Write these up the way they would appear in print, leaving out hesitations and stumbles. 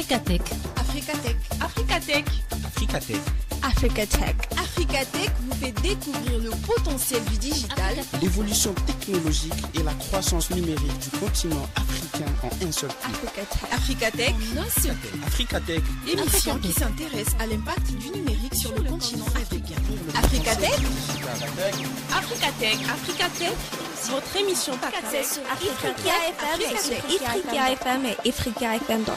Africatech. Africatech. Africatech. Africatech. Africatech. Africatech vous fait découvrir le potentiel du digital, l'évolution technologique et la croissance numérique du continent africain en un seul clic. Africatech, en un seul clic. Africatech, l'émission qui s'intéresse à l'impact du numérique sur le continent africain. Africatech. Africatech. Africatech. Votre émission Accès sur Africa FM et africafm.com.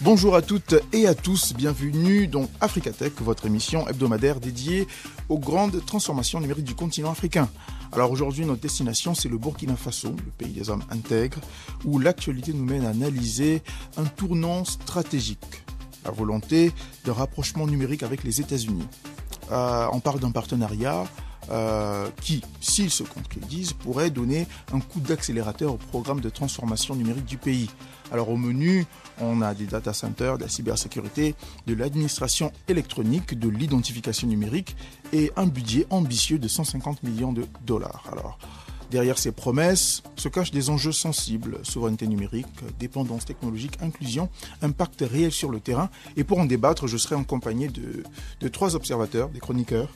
Bonjour à toutes et à tous, bienvenue dans Africatech, votre émission hebdomadaire dédiée aux grandes transformations numériques du continent africain. Alors aujourd'hui, notre destination, c'est le Burkina Faso, le pays des hommes intègres, où l'actualité nous mène à analyser un tournant stratégique, la volonté de rapprochement numérique avec les États-Unis. On parle d'un partenariat qui, s'ils se concrétisent, pourrait donner un coup d'accélérateur au programme de transformation numérique du pays. Alors au menu, on a des data centers, de la cybersécurité, de l'administration électronique, de l'identification numérique et un budget ambitieux de 150 millions de dollars. Alors, derrière ces promesses se cachent des enjeux sensibles, souveraineté numérique, dépendance technologique, inclusion, impact réel sur le terrain. Et pour en débattre, je serai accompagné de trois observateurs, des chroniqueurs,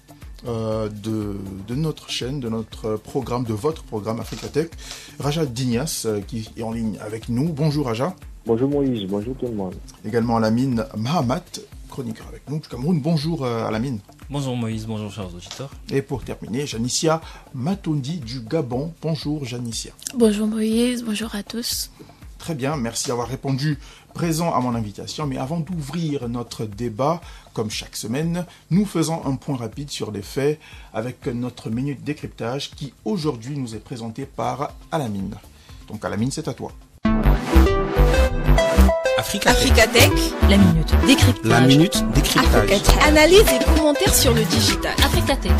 de notre chaîne, de notre programme, de votre programme Africatech. Raja Dignas qui est en ligne avec nous. Bonjour Raja. Bonjour Moïse, bonjour tout le monde. Également Alamine Mahamat, chroniqueur avec nous du Cameroun. Bonjour Alamine. Bonjour Moïse, bonjour chers auditeurs. Et pour terminer, Janicia Matondi du Gabon. Bonjour Janicia. Bonjour Moïse, bonjour à tous. Très bien, merci d'avoir répondu présent à mon invitation. Mais avant d'ouvrir notre débat, comme chaque semaine, nous faisons un point rapide sur les faits avec notre minute décryptage qui aujourd'hui nous est présentée par Alamine. Donc Alamine, c'est à toi. Africatech, la minute décryptage. La minute décryptage. Africatech, analyse et commentaires sur le digital. Africatech.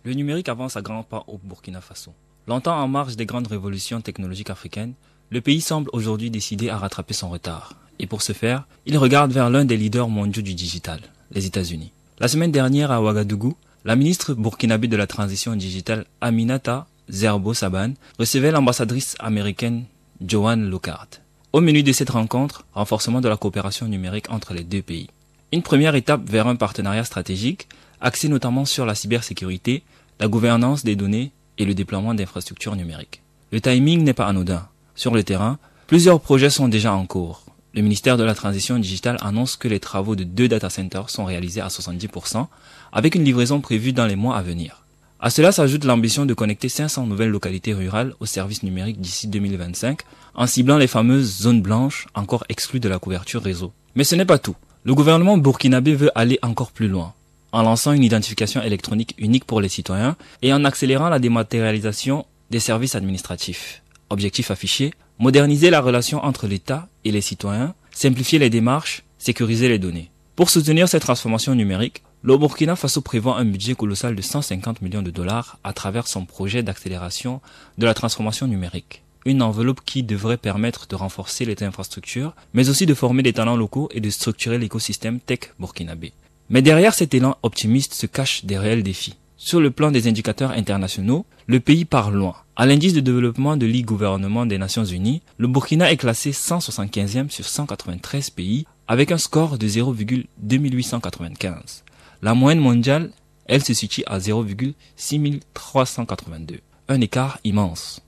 Le numérique avance à grands pas au Burkina Faso. Longtemps en marge des grandes révolutions technologiques africaines, le pays semble aujourd'hui décidé à rattraper son retard. Et pour ce faire, il regarde vers l'un des leaders mondiaux du digital, les États-Unis. La semaine dernière à Ouagadougou, la ministre burkinabé de la transition digitale Aminata Zerbo Saban recevait l'ambassadrice américaine Joanne Lockhart. Au menu de cette rencontre, renforcement de la coopération numérique entre les deux pays. Une première étape vers un partenariat stratégique, axé notamment sur la cybersécurité, la gouvernance des données et le déploiement d'infrastructures numériques. Le timing n'est pas anodin. Sur le terrain, plusieurs projets sont déjà en cours. Le ministère de la Transition digitale annonce que les travaux de 2 data centers sont réalisés à 70%, avec une livraison prévue dans les mois à venir. À cela s'ajoute l'ambition de connecter 500 nouvelles localités rurales aux services numériques d'ici 2025, en ciblant les fameuses zones blanches encore exclues de la couverture réseau. Mais ce n'est pas tout. Le gouvernement burkinabé veut aller encore plus loin, en lançant une identification électronique unique pour les citoyens et en accélérant la dématérialisation des services administratifs. Objectif affiché, moderniser la relation entre l'État et les citoyens, simplifier les démarches, sécuriser les données. Pour soutenir cette transformation numérique, le Burkina Faso prévoit un budget colossal de 150 millions de dollars à travers son projet d'accélération de la transformation numérique. Une enveloppe qui devrait permettre de renforcer les infrastructures, mais aussi de former des talents locaux et de structurer l'écosystème tech burkinabé. Mais derrière cet élan optimiste se cachent des réels défis. Sur le plan des indicateurs internationaux, le pays part loin. À l'indice de développement de l'e-gouvernement des Nations Unies, le Burkina est classé 175e sur 193 pays avec un score de 0,2895. La moyenne mondiale, elle se situe à 0,6382. Un écart immense.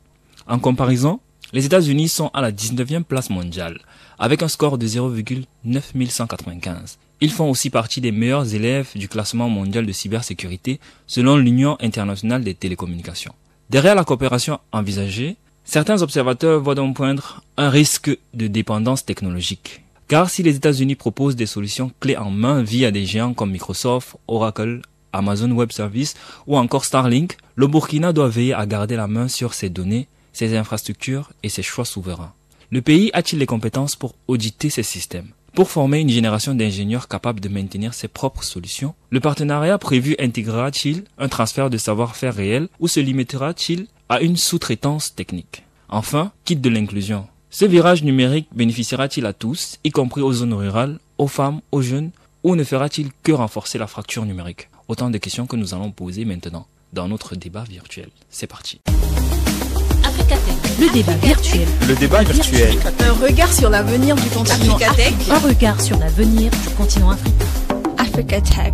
En comparaison, les États-Unis sont à la 19e place mondiale avec un score de 0,9195. Ils font aussi partie des meilleurs élèves du classement mondial de cybersécurité selon l'Union internationale des télécommunications. Derrière la coopération envisagée, certains observateurs voient donc poindre un risque de dépendance technologique. Car si les États-Unis proposent des solutions clés en main via des géants comme Microsoft, Oracle, Amazon Web Services ou encore Starlink, le Burkina doit veiller à garder la main sur ses données, ses infrastructures et ses choix souverains. Le pays a-t-il les compétences pour auditer ces systèmes ? Pour former une génération d'ingénieurs capables de maintenir ses propres solutions, le partenariat prévu intégrera-t-il un transfert de savoir-faire réel ou se limitera-t-il à une sous-traitance technique ? Enfin, quitte de l'inclusion. Ce virage numérique bénéficiera-t-il à tous, y compris aux zones rurales, aux femmes, aux jeunes, ou ne fera-t-il que renforcer la fracture numérique ? Autant de questions que nous allons poser maintenant dans notre débat virtuel. C'est parti. Africatech, le débat virtuel. Le débat virtuel. Un regard sur l'avenir du continent Africatech. africain. Un regard sur l'avenir du continent africain. Africatech.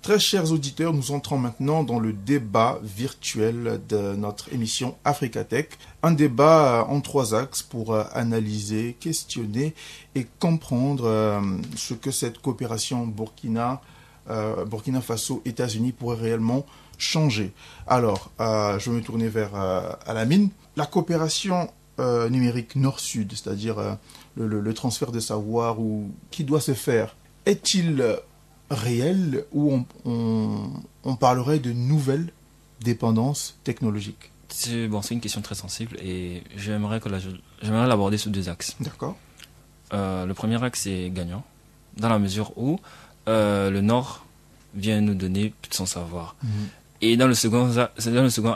Très chers auditeurs, nous entrons maintenant dans le débat virtuel de notre émission Africatech. Un débat en 3 axes pour analyser, questionner et comprendre ce que cette coopération Burkina Faso-États-Unis pourrait réellement changer. Alors, je vais me tourner vers Alamine. La coopération numérique nord-sud, c'est-à-dire le transfert de savoir qui doit se faire, est-il réel ou on parlerait de nouvelles dépendances technologiques? C'est une question très sensible et j'aimerais l'aborder sous 2 axes. D'accord. Le premier axe est gagnant, dans la mesure où le Nord vient nous donner tout son savoir. Et dans le second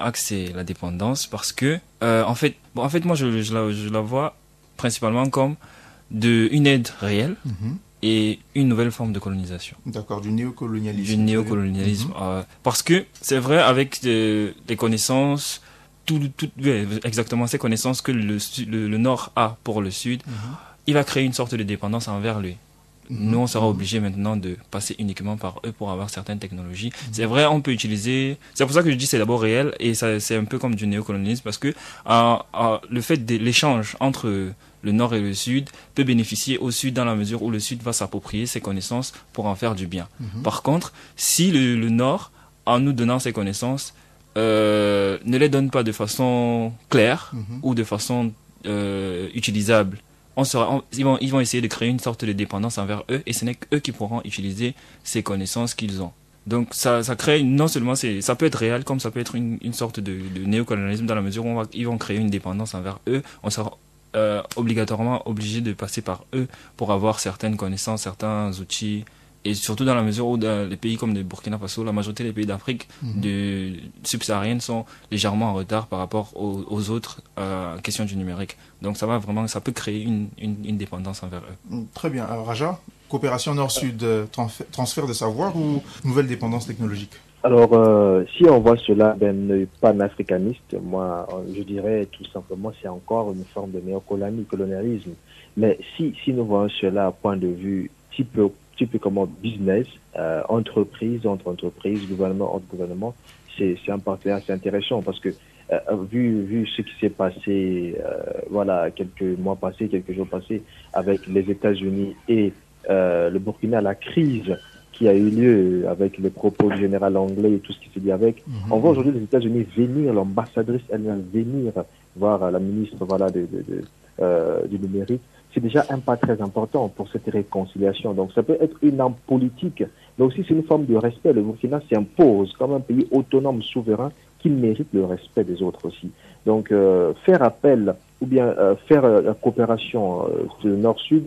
axe, c'est la dépendance, parce que en fait moi je la vois principalement comme une aide réelle et une nouvelle forme de colonisation. D'accord, du néocolonialisme. Parce que c'est vrai, avec des connaissances, exactement ces connaissances que le Nord a pour le Sud, il va créer une sorte de dépendance envers lui. Nous, on sera obligé maintenant de passer uniquement par eux pour avoir certaines technologies. C'est vrai, on peut utiliser... C'est pour ça que je dis que c'est d'abord réel, et c'est un peu comme du néocolonialisme, parce que le fait de l'échange entre le Nord et le Sud peut bénéficier au Sud dans la mesure où le Sud va s'approprier ses connaissances pour en faire du bien. Par contre, si le Nord, en nous donnant ses connaissances, ne les donne pas de façon claire ou de façon utilisable, ils vont essayer de créer une sorte de dépendance envers eux, et ce n'est qu'eux qui pourront utiliser ces connaissances qu'ils ont. Donc ça crée, non seulement ça peut être réel, comme ça peut être une sorte de néocolonialisme, dans la mesure où ils vont créer une dépendance envers eux. On sera obligatoirement obligé de passer par eux pour avoir certaines connaissances, certains outils, et surtout dans la mesure où les pays comme le Burkina Faso, la majorité des pays d'Afrique subsaharienne sont légèrement en retard par rapport aux autres questions du numérique. Donc ça peut créer une dépendance envers eux. Très bien. Alors, Raja, coopération nord-sud, transfert de savoir ou nouvelle dépendance technologique? Alors, si on voit cela d'un œil panafricaniste, moi, je dirais tout simplement c'est encore une forme de néocolonialisme. Mais si nous voyons cela à point de vue type comment business, entreprise entre entreprises, gouvernement entre gouvernement, c'est un partenariat assez intéressant, parce que vu ce qui s'est passé, quelques jours passés avec les États-Unis et le Burkina, la crise qui a eu lieu avec les propos du général anglais et tout ce qui s'est dit avec, on voit aujourd'hui les États-Unis venir, l'ambassadrice elle-même venir voir la ministre du numérique. C'est déjà un pas très important pour cette réconciliation. Donc ça peut être une arme politique, mais aussi c'est une forme de respect. Le Burkina s'impose comme un pays autonome, souverain, qui mérite le respect des autres aussi. Donc faire appel ou bien faire la coopération de Nord-Sud,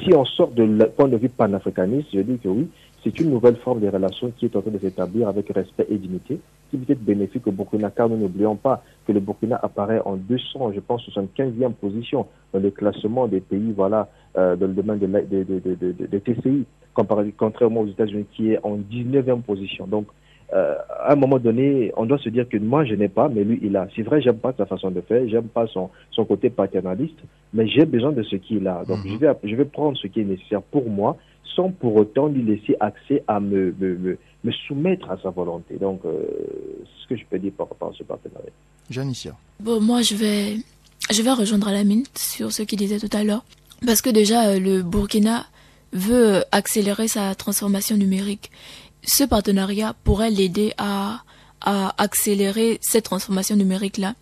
si on sort de le point de vue panafricaniste, je dis que oui, c'est une nouvelle forme de relation qui est en train de s'établir avec respect et dignité, qui peut être bénéfique au Burkina, car nous n'oublions pas que le Burkina apparaît en 75e position dans le classement des pays, dans le domaine de TCI, contrairement aux États-Unis qui est en 19e position. Donc, à un moment donné, on doit se dire que moi je n'ai pas, mais lui il a. C'est vrai, j'aime pas sa façon de faire, j'aime pas son côté paternaliste, mais j'ai besoin de ce qu'il a. Donc je vais prendre ce qui est nécessaire pour moi, sans pour autant lui laisser accès à me soumettre à sa volonté. Donc c'est ce que je peux dire par rapport à ce partenariat. Janicia. Bon, moi je vais rejoindre Alamine sur ce qu'il disait tout à l'heure, parce que déjà le Burkina veut accélérer sa transformation numérique. Ce partenariat pourrait l'aider à accélérer cette transformation numérique-là,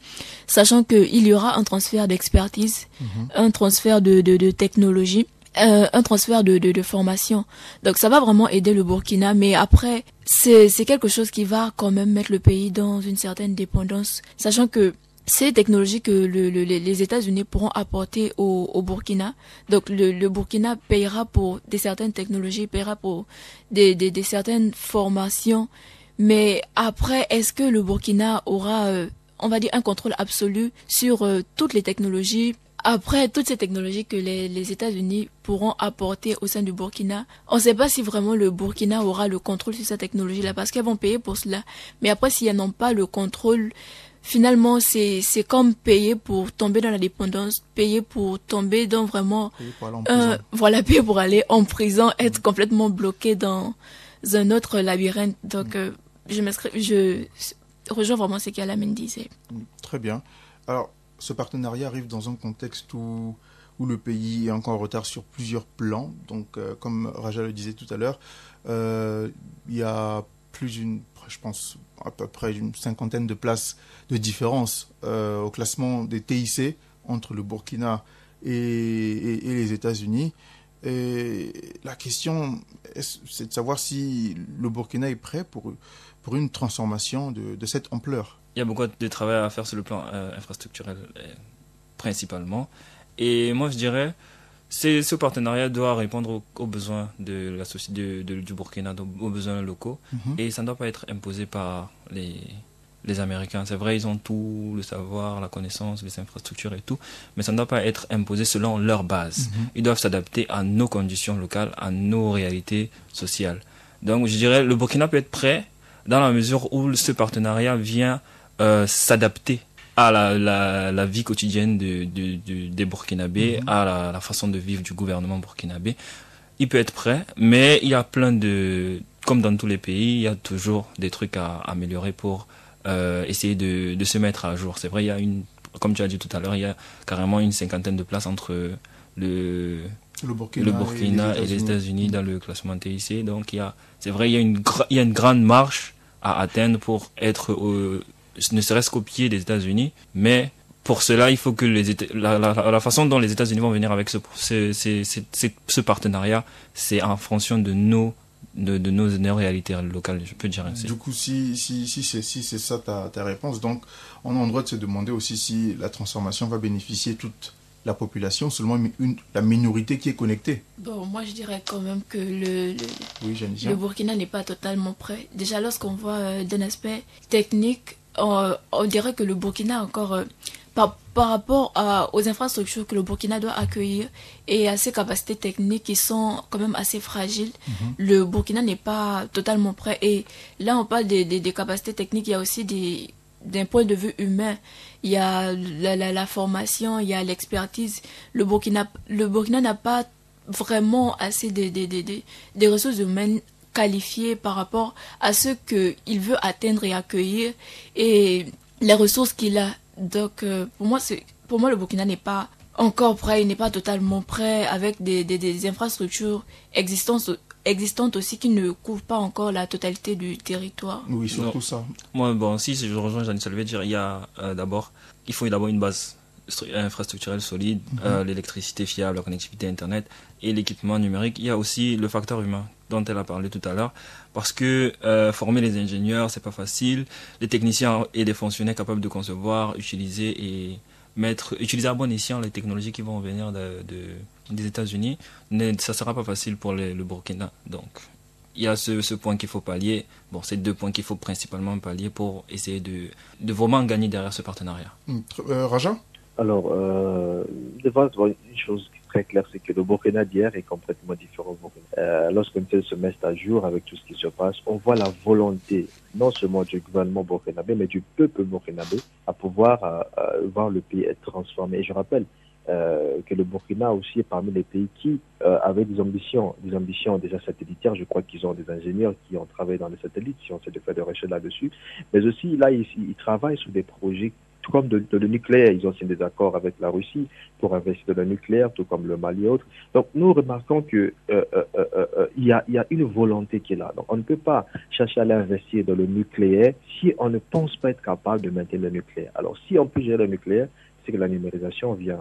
sachant qu'il y aura un transfert d'expertise, un transfert de technologie, un transfert de formation. Donc ça va vraiment aider le Burkina, mais après, c'est quelque chose qui va quand même mettre le pays dans une certaine dépendance, sachant que ces technologies que les États-Unis pourront apporter au Burkina. Donc le Burkina payera pour certaines technologies, payera pour des certaines formations. Mais après, est-ce que le Burkina aura, on va dire, un contrôle absolu sur toutes les technologies? Après, toutes ces technologies que les États-Unis pourront apporter au sein du Burkina, on ne sait pas si vraiment le Burkina aura le contrôle sur cette technologie-là, parce qu'elles vont payer pour cela. Mais après, si elles n'ont pas le contrôle, finalement, c'est comme payer pour tomber dans la dépendance, payer pour tomber dans vraiment... Payer pour aller en prison. Voilà, payer pour aller en prison, être complètement bloqué dans un autre labyrinthe. Donc, je rejoins vraiment ce qu'Alamine disait. Très bien. Alors, ce partenariat arrive dans un contexte où le pays est encore en retard sur plusieurs plans. Donc, comme Raja le disait tout à l'heure, il y a je pense, à peu près une cinquantaine de places de différence au classement des TIC entre le Burkina et les États-Unis. Et la question, c'est de savoir si le Burkina est prêt pour une transformation de cette ampleur. Il y a beaucoup de travail à faire sur le plan infrastructurel, principalement. Et moi, je dirais, ce partenariat doit répondre aux besoins de la société du Burkina, aux besoins locaux. Et ça ne doit pas être imposé par les Américains. C'est vrai, ils ont tout, le savoir, la connaissance, les infrastructures et tout, mais ça ne doit pas être imposé selon leur base. Ils doivent s'adapter à nos conditions locales, à nos réalités sociales. Donc, je dirais, le Burkina peut être prêt dans la mesure où ce partenariat vient s'adapter à la vie quotidienne des Burkinabés, à la façon de vivre du gouvernement burkinabé. Il peut être prêt, mais il y a comme dans tous les pays, il y a toujours des trucs à améliorer pour essayer de se mettre à jour. C'est vrai, il y a comme tu as dit tout à l'heure, il y a carrément une cinquantaine de places entre le Burkina et les États-Unis dans le classement TIC. Donc, c'est vrai, il y a une grande marche à atteindre pour être ne serait-ce qu'au pied des États-Unis, mais pour cela, il faut que la façon dont les États-Unis vont venir avec ce partenariat, c'est en fonction de nos réalités locales, je peux dire ainsi. Du coup, si c'est ça ta réponse, donc on a le droit de se demander aussi si la transformation va bénéficier toute la population, seulement la minorité qui est connectée. Bon, moi je dirais quand même que le Burkina n'est pas totalement prêt. Déjà, lorsqu'on voit d'un aspect technique, on dirait que le Burkina encore, par rapport aux infrastructures que le Burkina doit accueillir et à ses capacités techniques qui sont quand même assez fragiles, le Burkina n'est pas totalement prêt. Et là, on parle des capacités techniques, il y a aussi d'un point de vue humain, il y a la formation, il y a l'expertise. Le Burkina n'a pas vraiment assez des ressources humaines qualifiées par rapport à ce qu'il veut atteindre et accueillir et les ressources qu'il a. Donc pour moi le Burkina n'est pas encore prêt, il n'est pas totalement prêt avec des infrastructures existantes aussi qui ne couvrent pas encore la totalité du territoire. Oui, surtout ça. Moi, si je rejoins Jeanne Salvé, il faut d'abord une base infrastructurelle solide, l'électricité fiable, la connectivité Internet et l'équipement numérique. Il y a aussi le facteur humain dont elle a parlé tout à l'heure, parce que former les ingénieurs, c'est pas facile. Les techniciens et les fonctionnaires capables de concevoir, utiliser à bon escient les technologies qui vont venir des États-Unis, ça sera pas facile pour le Burkina. Donc, il y a ce point qu'il faut pallier. Bon, c'est deux points qu'il faut principalement pallier pour essayer de vraiment gagner derrière ce partenariat. Raja ? Alors, une chose très claire, c'est que le Burkina d'hier est complètement différent du Burkina. Lorsqu'on fait se mettre à jour avec tout ce qui se passe, on voit la volonté, non seulement du gouvernement burkinabé, mais du peuple burkinabé, à pouvoir voir le pays être transformé. Et je rappelle que le Burkina aussi est parmi les pays qui avaient des ambitions déjà satellitaires. Je crois qu'ils ont des ingénieurs qui ont travaillé dans les satellites, si on sait de faire des recherches là-dessus. Mais aussi, là, ils travaillent sur des projets comme de nucléaire. Ils ont signé des accords avec la Russie pour investir dans le nucléaire, tout comme le Mali et autres. Donc, nous remarquons que il y a une volonté qui est là. Donc, on ne peut pas chercher à l'investir dans le nucléaire si on ne pense pas être capable de maintenir le nucléaire. Alors, si on peut gérer le nucléaire, c'est que la numérisation est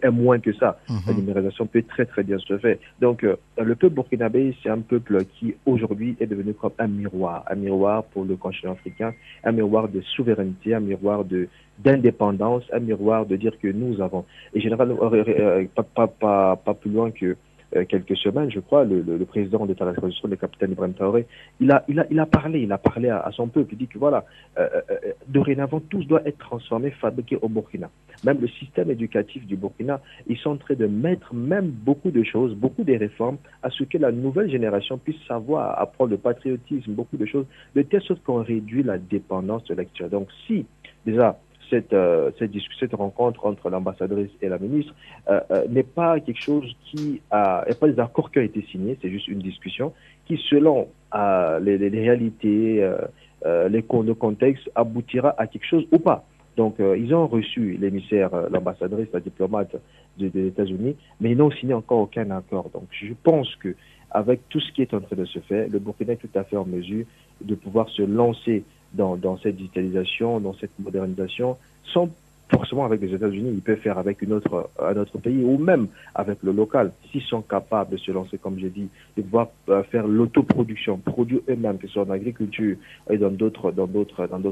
moins que ça. La numérisation peut très très bien se faire. Donc, le peuple burkinabé, c'est un peuple qui aujourd'hui est devenu comme un miroir pour le continent africain, un miroir de souveraineté, un miroir d'indépendance, un miroir de dire que nous avons, et généralement, pas plus loin que quelques semaines, je crois, le président d'État de la transition, le capitaine Ibrahim Traoré, il a parlé à son peuple. Il dit que voilà, dorénavant, tout doit être transformé, fabriqué au Burkina. Même le système éducatif du Burkina, ils sont en train de mettre même beaucoup de choses, beaucoup de réformes, à ce que la nouvelle génération puisse savoir, apprendre le patriotisme, beaucoup de choses, de telle sorte qu'on réduit la dépendance de l'extérieur. Donc si, déjà, cette rencontre entre l'ambassadrice et la ministre n'est pas quelque chose il n'y a pas des accords qui ont été signés, c'est juste une discussion qui, selon les réalités, le contexte, aboutira à quelque chose ou pas. Donc, ils ont reçu l'émissaire, l'ambassadrice, la diplomate des États-Unis, mais ils n'ont signé encore aucun accord. Donc, je pense que avec tout ce qui est en train de se faire, le Burkina est tout à fait en mesure de pouvoir se lancer dans cette digitalisation, dans cette modernisation, sans forcément avec les États-Unis. Ils peuvent faire avec un autre pays ou même avec le local, s'ils sont capables de se lancer, comme j'ai dit, de pouvoir faire l'autoproduction, produire eux-mêmes, que ce soit en agriculture et dans d'autres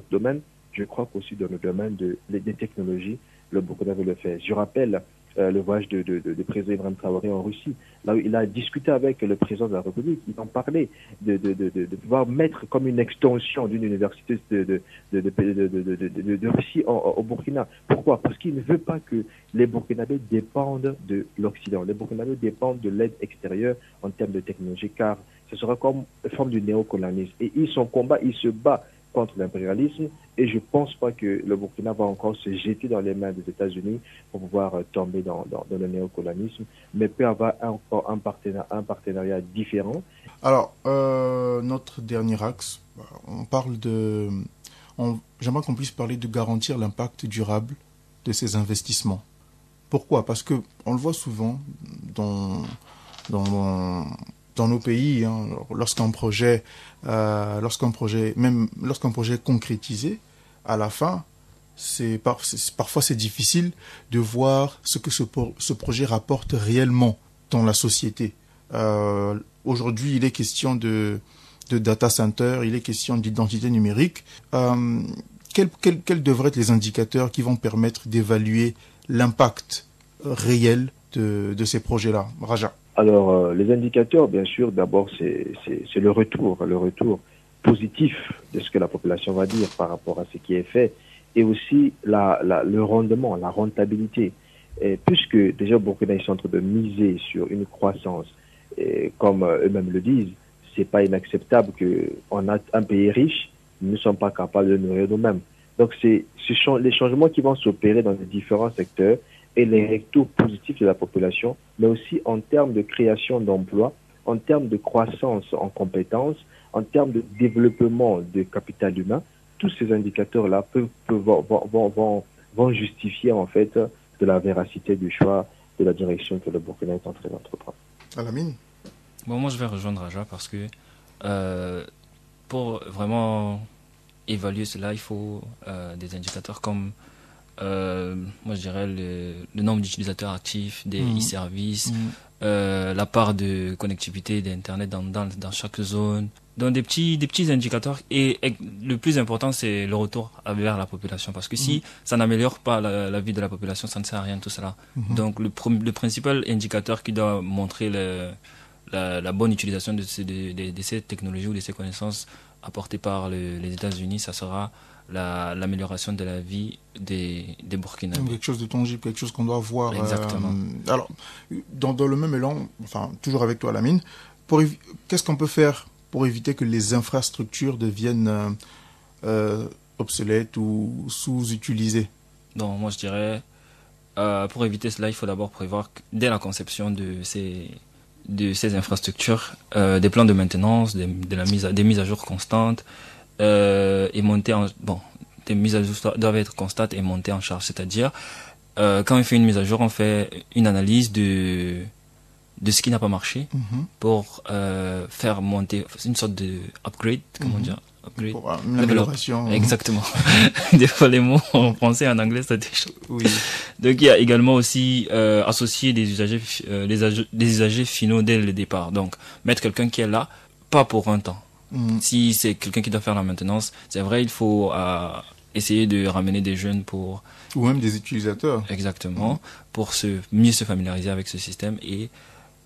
domaines. Je crois qu'aussi dans le domaine des technologies, le Burkina veut le faire. Je rappelle le voyage de président Ibrahim Traoré en Russie. Là où il a discuté avec le président de la République, il en parlait de pouvoir mettre comme une extension d'une université de Russie au Burkina. Pourquoi? Parce qu'il ne veut pas que les Burkinabés dépendent de l'Occident. Les Burkinabés dépendent de l'aide extérieure en termes de technologie, car ce sera comme une forme de néocolonialisme. Et son combat, il se bat contre l'impérialisme, et je ne pense pas que le Burkina va encore se jeter dans les mains des États-Unis pour pouvoir tomber dans le néocolonialisme, mais peut avoir encore un partenariat différent. Alors, notre dernier axe, on parle j'aimerais qu'on puisse parler de garantir l'impact durable de ces investissements. Pourquoi? Parce que on le voit souvent dans nos pays, hein, lorsqu'un projet est concrétisé, à la fin, parfois c'est difficile de voir ce que ce projet rapporte réellement dans la société. Aujourd'hui, il est question de data center, il est question d'identité numérique. Quels devraient être les indicateurs qui vont permettre d'évaluer l'impact réel de ces projets-là? Raja. Alors, les indicateurs, bien sûr, d'abord, c'est le retour positif de ce que la population va dire par rapport à ce qui est fait, et aussi le rendement, la rentabilité. Et puisque déjà au Burkina, ils sont en train de miser sur une croissance, et comme eux-mêmes le disent, c'est pas inacceptable qu'on a un pays riche, nous ne sommes pas capables de nourrir nous-mêmes. Donc, c'est les changements qui vont s'opérer dans les différents secteurs et les retours positifs de la population, mais aussi en termes de création d'emplois, en termes de croissance en compétences, en termes de développement de capital humain. Tous ces indicateurs-là vont justifier en fait de la véracité du choix de la direction que le Burkina est en train d'entreprendre. Alamine? Bon, moi je vais rejoindre Raja parce que pour vraiment évaluer cela, il faut des indicateurs comme moi je dirais le nombre d'utilisateurs actifs des e-services, la part de connectivité d'Internet dans chaque zone. Donc des petits indicateurs, et le plus important c'est le retour vers la population, parce que si ça n'améliore pas la vie de la population, ça ne sert à rien tout cela. Donc le principal indicateur qui doit montrer la bonne utilisation de ces technologies ou de ces connaissances apportées par les États-Unis, ça sera l'amélioration de la vie des Burkinabés. Quelque chose de tangible, quelque chose qu'on doit voir. Exactement. Alors, dans le même élan, enfin, toujours avec toi, Lamine, qu'est-ce qu'on peut faire pour éviter que les infrastructures deviennent obsolètes ou sous-utilisées? Donc, moi, je dirais, pour éviter cela, il faut d'abord prévoir, dès la conception de ces infrastructures, des plans de maintenance, des mises à jour constantes, et des mises à jour doivent être constantes et montées en charge. C'est-à-dire, quand on fait une mise à jour, on fait une analyse de ce qui n'a pas marché pour faire monter une sorte de upgrade, comment dire, upgrade, pour une amélioration. Exactement. Des fois les mots en français et en anglais ça déchire. Oui. Donc il y a également aussi associer des usagers finaux dès le départ. Donc mettre quelqu'un qui est là, pas pour un temps. Si c'est quelqu'un qui doit faire la maintenance, c'est vrai, il faut essayer de ramener des jeunes pour... Ou même des utilisateurs. Exactement, pour mieux se familiariser avec ce système et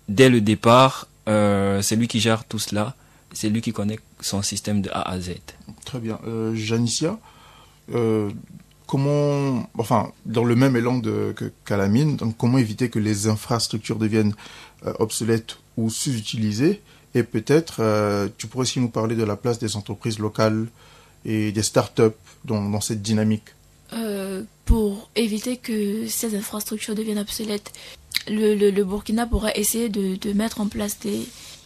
dès le départ, c'est lui qui gère tout cela. C'est lui qui connaît son système de A à Z. Très bien. Janicia, comment, enfin, dans le même élan qu'à la mine, donc comment éviter que les infrastructures deviennent obsolètes ou sous-utilisées? Et peut-être, tu pourrais aussi nous parler de la place des entreprises locales et des startups dans cette dynamique. Pour éviter que ces infrastructures deviennent obsolètes, le Burkina pourrait essayer de mettre en place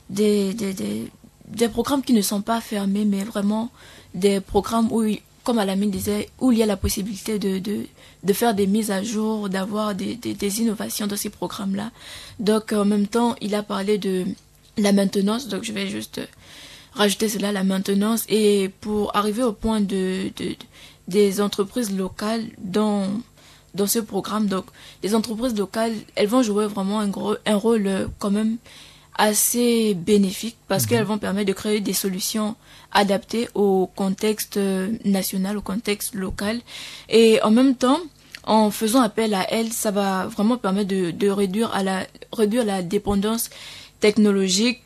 des programmes qui ne sont pas fermés, mais vraiment des programmes où, comme Alamine disait, où il y a la possibilité de faire des mises à jour, d'avoir des innovations dans ces programmes-là. Donc, en même temps, il a parlé de la maintenance, donc je vais juste rajouter cela, la maintenance, et pour arriver au point des entreprises locales dans ce programme. Donc, les entreprises locales, elles vont jouer vraiment un rôle quand même assez bénéfique parce qu'elles vont permettre de créer des solutions adaptées au contexte national, au contexte local. Et en même temps, en faisant appel à elles, ça va vraiment permettre de réduire la dépendance technologique,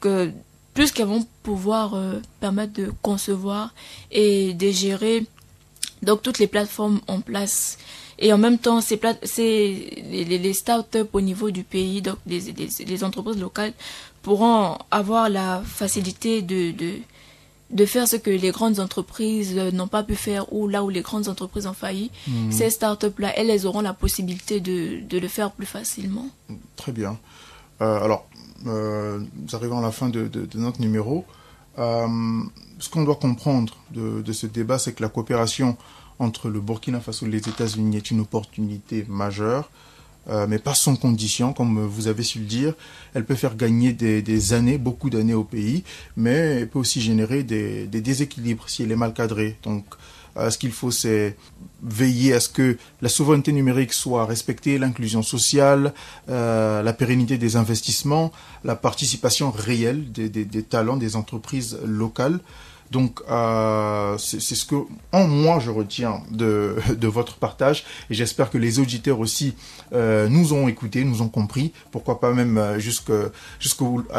plus qu'elles vont pouvoir permettre de concevoir et de gérer donc toutes les plateformes en place. Et en même temps, les startups au niveau du pays, donc les entreprises locales, pourront avoir la facilité de faire ce que les grandes entreprises n'ont pas pu faire, ou là où les grandes entreprises ont failli. Ces startups-là, elles auront la possibilité de le faire plus facilement. Très bien. Alors, nous arrivons à la fin de notre numéro. Ce qu'on doit comprendre de ce débat, c'est que la coopération entre le Burkina Faso et les États-Unis est une opportunité majeure, mais pas sans condition, comme vous avez su le dire. Elle peut faire gagner des années, beaucoup d'années au pays, mais elle peut aussi générer des déséquilibres si elle est mal cadrée. Donc, ce qu'il faut, c'est veiller à ce que la souveraineté numérique soit respectée, l'inclusion sociale, la pérennité des investissements, la participation réelle des talents des entreprises locales. Donc, c'est ce que, moi, je retiens de votre partage. Et j'espère que les auditeurs aussi nous ont écoutés, nous ont compris. Pourquoi pas même jusqu'à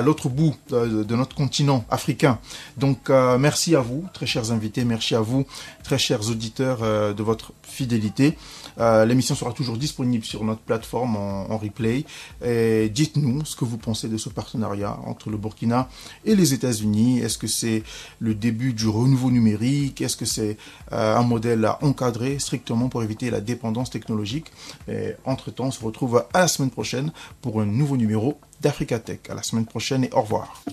l'autre bout de notre continent africain. Donc, merci à vous, très chers invités. Merci à vous, très chers auditeurs, de votre fidélité. L'émission sera toujours disponible sur notre plateforme en replay. Et dites-nous ce que vous pensez de ce partenariat entre le Burkina et les États-Unis. Est-ce que c'est le début du renouveau numérique? Est-ce que c'est un modèle à encadrer strictement pour éviter la dépendance technologique? Et entre-temps, on se retrouve à la semaine prochaine pour un nouveau numéro d'Africa Tech. À la semaine prochaine et au revoir.